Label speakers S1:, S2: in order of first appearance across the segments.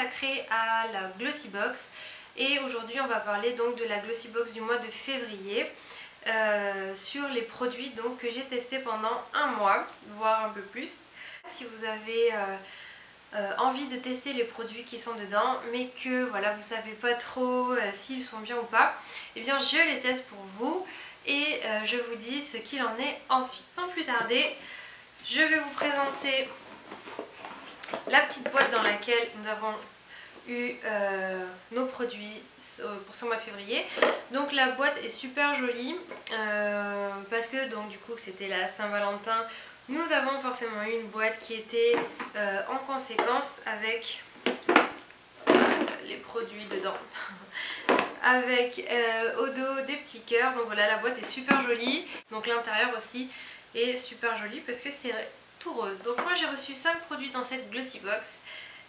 S1: consacrée à la Glossy Box. Et aujourd'hui on va parler donc de la Glossy Box du mois de février sur les produits donc, que j'ai testés pendant un mois, voire un peu plus. Si vous avez envie de tester les produits qui sont dedans mais que voilà, vous savez pas trop s'ils sont bien ou pas, et bien je les teste pour vous et je vous dis ce qu'il en est ensuite. Sans plus tarder, je vais vous présenter la petite boîte dans laquelle nous avons eu nos produits pour ce mois de février. Donc la boîte est super jolie parce que donc du coup c'était la Saint-Valentin. Nous avons forcément eu une boîte qui était en conséquence avec les produits dedans. Avec au dos des petits cœurs. Donc voilà, la boîte est super jolie. Donc l'intérieur aussi est super joli parce que c'est tout rose. Donc moi j'ai reçu 5 produits dans cette Glossy Box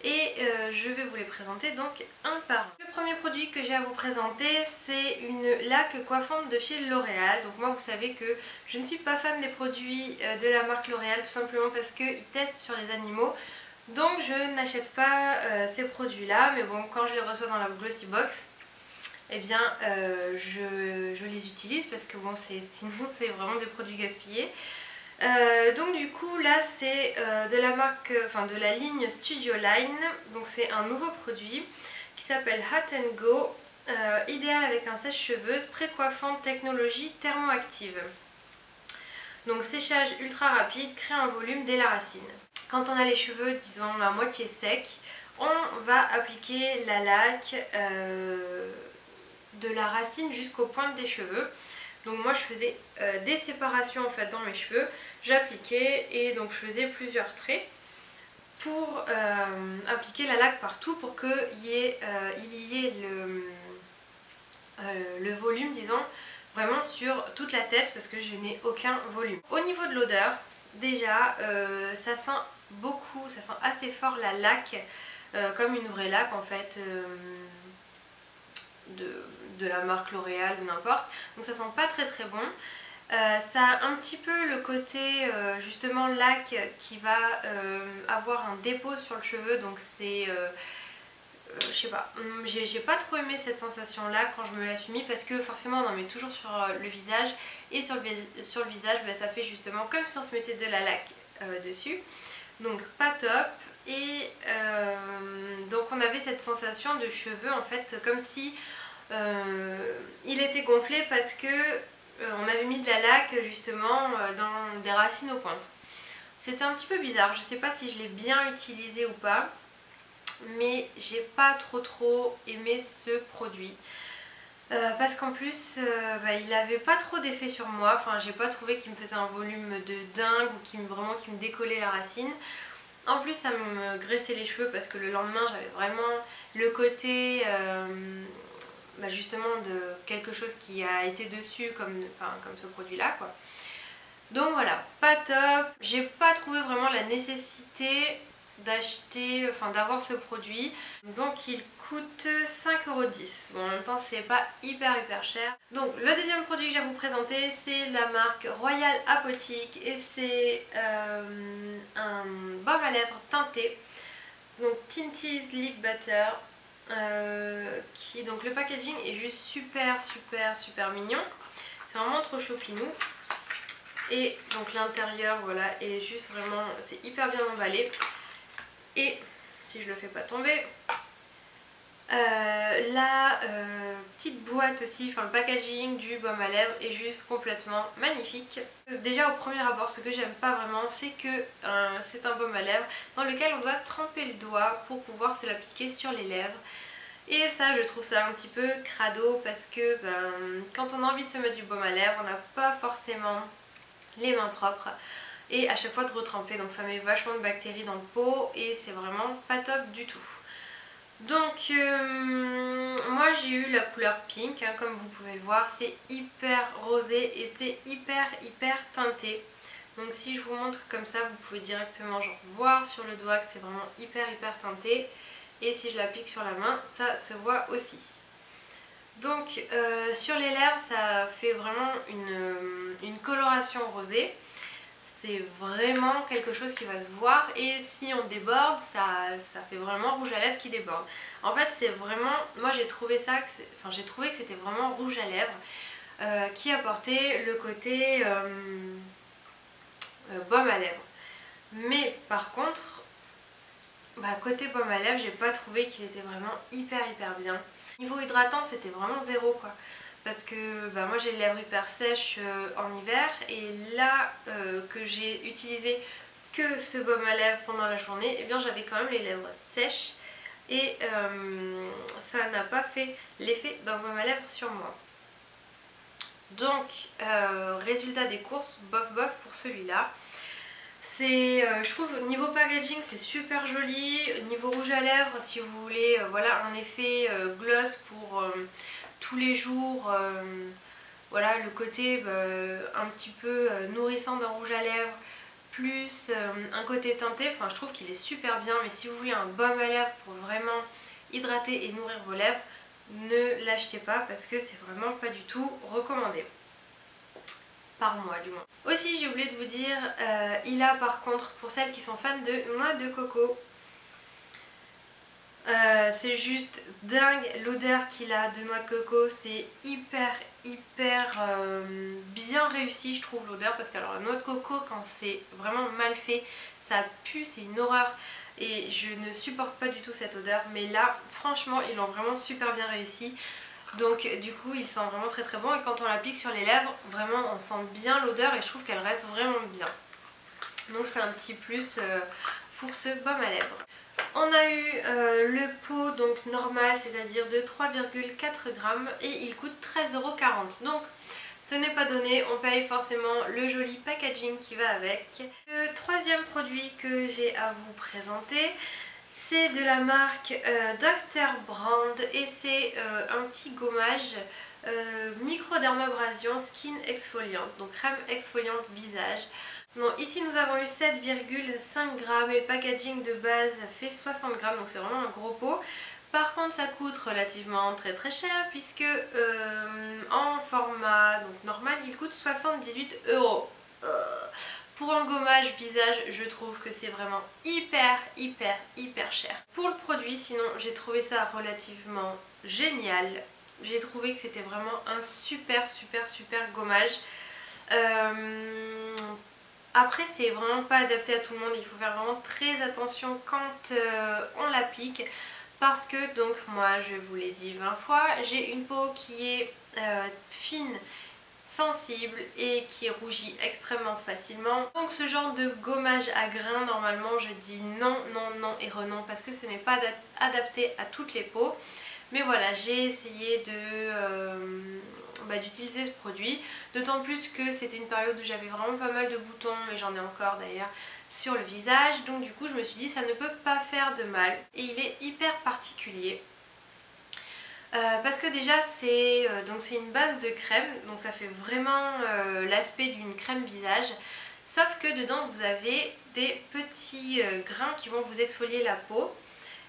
S1: et je vais vous les présenter donc un par un. Le premier produit que j'ai à vous présenter, c'est une laque coiffante de chez L'Oréal. Donc moi vous savez que je ne suis pas fan des produits de la marque L'Oréal, tout simplement parce qu'ils testent sur les animaux. Donc je n'achète pas ces produits là, mais bon, quand je les reçois dans la Glossy Box, eh bien je les utilise parce que bon, sinon c'est vraiment des produits gaspillés. Donc du coup là c'est de la marque, de la ligne Studio Line. Donc c'est un nouveau produit qui s'appelle Hot and Go, idéal avec un sèche-cheveux, spray coiffant technologie thermoactive. Donc séchage ultra rapide, crée un volume dès la racine. Quand on a les cheveux disons à moitié secs, on va appliquer la laque de la racine jusqu'aux pointes des cheveux. Donc moi je faisais des séparations en fait dans mes cheveux, j'appliquais et donc je faisais plusieurs traits pour appliquer la laque partout pour qu'il y ait le volume disons vraiment sur toute la tête parce que je n'ai aucun volume. Au niveau de l'odeur, déjà ça sent beaucoup, ça sent assez fort la laque comme une vraie laque en fait. De la marque L'Oréal ou n'importe, donc ça sent pas très bon. Ça a un petit peu le côté justement laque qui va avoir un dépôt sur le cheveu, donc c'est je sais pas, j'ai pas trop aimé cette sensation là quand je me la suis mis parce que forcément on en met toujours sur le visage et sur le visage ça fait justement comme si on se mettait de la laque dessus, donc pas top. Et donc on avait cette sensation de cheveux en fait comme si il était gonflé parce que on avait mis de la laque justement dans des racines aux pointes. C'était un petit peu bizarre, je sais pas si je l'ai bien utilisé ou pas, mais j'ai pas trop aimé ce produit. Parce qu'en plus il n'avait pas trop d'effet sur moi, enfin j'ai pas trouvé qu'il me faisait un volume de dingue ou qui me décollait la racine. En plus ça me graissait les cheveux parce que le lendemain j'avais vraiment le côté justement de quelque chose qui a été dessus comme ce produit là quoi. Donc voilà, pas top. J'ai pas trouvé vraiment la nécessité d'acheter, d'avoir ce produit. Donc il coûte 5,10 €. Bon, en même temps c'est pas hyper cher. Donc le deuxième produit que j'ai à vous présenter, c'est la marque Royal Apotheke et c'est un baume à lèvres teinté. Donc Tinted Lip Butter. Donc le packaging est juste super mignon. C'est vraiment trop choupinou. Et donc l'intérieur voilà est juste vraiment, c'est hyper bien emballé. Et si je le fais pas tomber, la petite boîte aussi, le packaging du baume à lèvres est juste complètement magnifique. Déjà au premier abord, ce que j'aime pas vraiment, c'est que c'est un baume à lèvres dans lequel on doit tremper le doigt pour pouvoir se l'appliquer sur les lèvres. Et ça je trouve ça un petit peu crado parce que quand on a envie de se mettre du baume à lèvres, on n'a pas forcément les mains propres et à chaque fois de retremper, donc ça met vachement de bactéries dans le pot et c'est vraiment pas top du tout. Donc moi j'ai eu la couleur pink comme vous pouvez le voir, c'est hyper rosé et c'est hyper teinté. Donc si je vous montre comme ça, vous pouvez directement voir sur le doigt que c'est vraiment hyper teinté. Et si je l'applique sur la main, ça se voit aussi. Donc sur les lèvres, ça fait vraiment une coloration rosée. c'est vraiment quelque chose qui va se voir, et si on déborde, ça fait vraiment rouge à lèvres qui déborde. En fait c'est vraiment, moi j'ai trouvé ça, j'ai trouvé que c'était vraiment rouge à lèvres qui apportait le côté baume à lèvres. Mais par contre, côté baume à lèvres, j'ai pas trouvé qu'il était vraiment hyper bien. Niveau hydratant, c'était vraiment zéro quoi. Parce que moi j'ai les lèvres hyper sèches en hiver, et là que j'ai utilisé que ce baume à lèvres pendant la journée, et bien j'avais quand même les lèvres sèches, et ça n'a pas fait l'effet d'un baume à lèvres sur moi. Donc résultat des courses, bof pour celui-là. Je trouve niveau packaging c'est super joli. Niveau rouge à lèvres, si vous voulez voilà, un effet gloss pour tous les jours, voilà le côté un petit peu nourrissant d'un rouge à lèvres, plus un côté teinté, je trouve qu'il est super bien. Mais si vous voulez un baume à lèvres pour vraiment hydrater et nourrir vos lèvres, ne l'achetez pas parce que c'est vraiment pas du tout recommandé. Par mois du moins. Aussi j'ai oublié de vous dire, il a par contre, pour celles qui sont fans de noix de coco, c'est juste dingue l'odeur qu'il a de noix de coco. C'est hyper bien réussi je trouve l'odeur, parce que alors la noix de coco quand c'est vraiment mal fait ça pue, c'est une horreur et je ne supporte pas du tout cette odeur. Mais là franchement ils l'ont vraiment super bien réussi. Donc du coup il sent vraiment très bon, et quand on l'applique sur les lèvres vraiment on sent bien l'odeur et je trouve qu'elle reste vraiment bien. Donc c'est un petit plus pour ce baume à lèvres. On a eu le pot donc normal, c'est-à-dire de 3,4 g, et il coûte 13,40 €. Donc ce n'est pas donné, on paye forcément le joli packaging qui va avec. Le troisième produit que j'ai à vous présenter, c'est de la marque Dr. Brand, et c'est un petit gommage microdermabrasion skin exfoliante, donc crème exfoliante visage. Donc ici nous avons eu 7,5 g et le packaging de base fait 60 g, donc c'est vraiment un gros pot. Par contre ça coûte relativement très cher, puisque en format donc normal il coûte 78 €. Pour un gommage visage, je trouve que c'est vraiment hyper cher. Pour le produit, sinon, j'ai trouvé ça relativement génial. J'ai trouvé que c'était vraiment un super gommage. Après, c'est vraiment pas adapté à tout le monde. Il faut faire vraiment très attention quand on l'applique. Parce que, donc, moi, je vous l'ai dit 20 fois, j'ai une peau qui est fine, sensible et qui rougit extrêmement facilement. Donc ce genre de gommage à grains, normalement je dis non et renon, parce que ce n'est pas adapté à toutes les peaux. Mais voilà, j'ai essayé d'utiliser ce produit, d'autant plus que c'était une période où j'avais vraiment pas mal de boutons, et j'en ai encore d'ailleurs sur le visage. Donc du coup je me suis dit ça ne peut pas faire de mal, et il est hyper particulier. Parce que déjà c'est une base de crème, donc ça fait vraiment l'aspect d'une crème visage, sauf que dedans vous avez des petits grains qui vont vous exfolier la peau,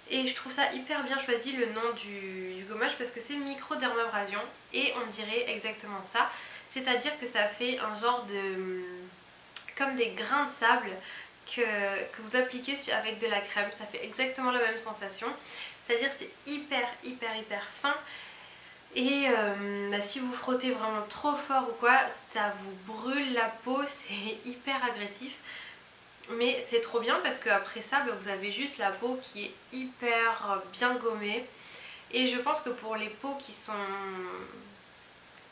S1: et je trouve ça hyper bien choisi le nom du gommage, parce que c'est microdermabrasion et on dirait exactement ça, c'est-à-dire que ça fait un genre de comme des grains de sable que vous appliquez avec de la crème, ça fait exactement la même sensation. C'est-à-dire c'est hyper fin, et si vous frottez vraiment trop fort ou quoi, ça vous brûle la peau, c'est hyper agressif. Mais c'est trop bien parce qu'après ça vous avez juste la peau qui est hyper bien gommée. Et je pense que pour les peaux qui sont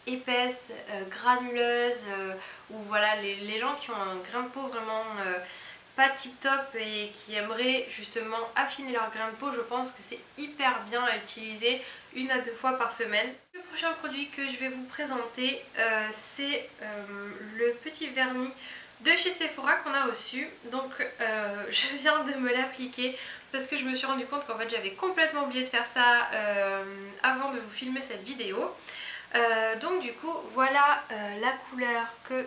S1: épaisses, granuleuses, ou voilà les gens qui ont un grain de peau vraiment pas tip top et qui aimeraient justement affiner leur grain de peau, je pense que c'est hyper bien à utiliser 1 à 2 fois par semaine. Le prochain produit que je vais vous présenter, c'est le petit vernis de chez Sephora qu'on a reçu. Donc je viens de me l'appliquer parce que je me suis rendu compte qu'en fait j'avais complètement oublié de faire ça avant de vous filmer cette vidéo. Donc du coup voilà la couleur que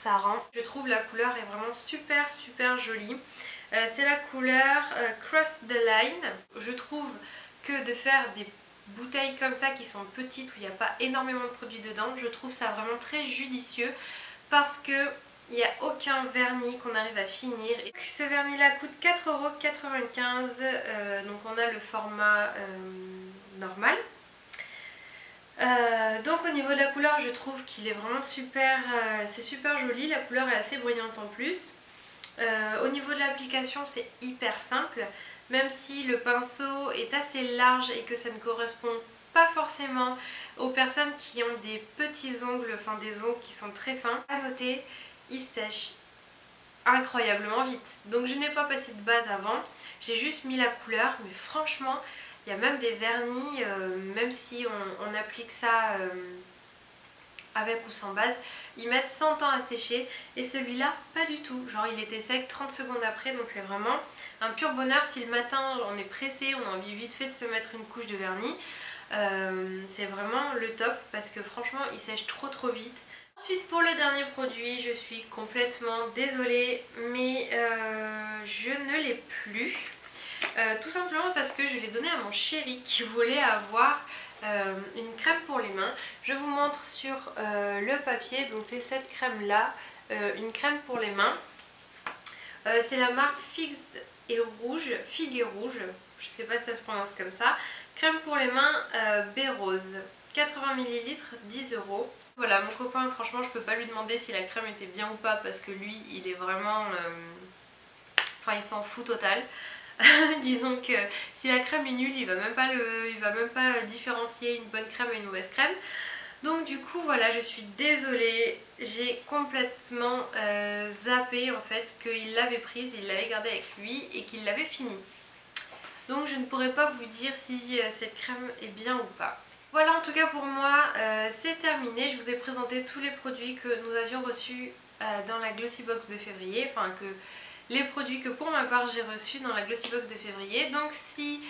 S1: ça rend. Je trouve la couleur est vraiment super jolie. C'est la couleur Cross the Line. Je trouve que de faire des bouteilles comme ça qui sont petites, où il n'y a pas énormément de produits dedans, je trouve ça vraiment très judicieux, parce que Il n'y a aucun vernis qu'on arrive à finir. Et ce vernis là coûte 4,95 €. Donc on a le format normal. Donc au niveau de la couleur, je trouve qu'il est vraiment super, c'est super joli, la couleur est assez brillante en plus. Au niveau de l'application, c'est hyper simple, même si le pinceau est assez large et que ça ne correspond pas forcément aux personnes qui ont des petits ongles, enfin des ongles qui sont très fins. À noter, il sèche incroyablement vite. Donc je n'ai pas passé de base avant, j'ai juste mis la couleur, mais franchement, il y a même des vernis, même si on applique ça avec ou sans base, ils mettent 100 ans à sécher et celui-là pas du tout, genre il était sec 30 secondes après, donc c'est vraiment un pur bonheur. Si le matin on est pressé, on a envie vite fait de se mettre une couche de vernis, c'est vraiment le top parce que franchement il sèche trop vite. Ensuite pour le dernier produit, je suis complètement désolée mais je ne l'ai plus. Tout simplement parce que je l'ai donné à mon chéri qui voulait avoir une crème pour les mains. Je vous montre sur le papier, donc c'est cette crème là, une crème pour les mains. C'est la marque Figue et Rouge, je sais pas si ça se prononce comme ça. Crème pour les mains B-Rose, 80 ml, 10 €. Voilà, mon copain, franchement je peux pas lui demander si la crème était bien ou pas parce que lui il est vraiment... Enfin il s'en fout total. Disons que si la crème est nulle, il va même pas différencier une bonne crème et une mauvaise crème. Donc du coup voilà, je suis désolée, j'ai complètement zappé en fait qu'il l'avait prise, il l'avait gardée avec lui et qu'il l'avait finie. Donc je ne pourrais pas vous dire si cette crème est bien ou pas. Voilà, en tout cas pour moi c'est terminé. Je vous ai présenté tous les produits que nous avions reçus dans la Glossy Box de février, enfin que les produits que pour ma part j'ai reçus dans la Glossy Box de février. Donc si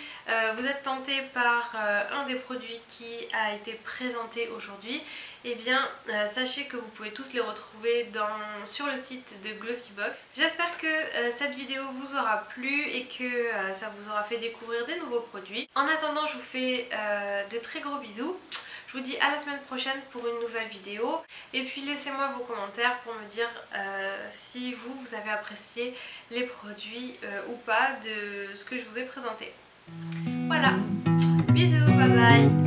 S1: vous êtes tenté par un des produits qui a été présenté aujourd'hui, eh bien sachez que vous pouvez tous les retrouver sur le site de Glossy Box. J'espère que cette vidéo vous aura plu et que ça vous aura fait découvrir des nouveaux produits. En attendant, je vous fais de très gros bisous. Je vous dis à la semaine prochaine pour une nouvelle vidéo. Et puis laissez-moi vos commentaires pour me dire si vous avez apprécié les produits ou pas de ce que je vous ai présenté. Voilà, bisous, bye bye.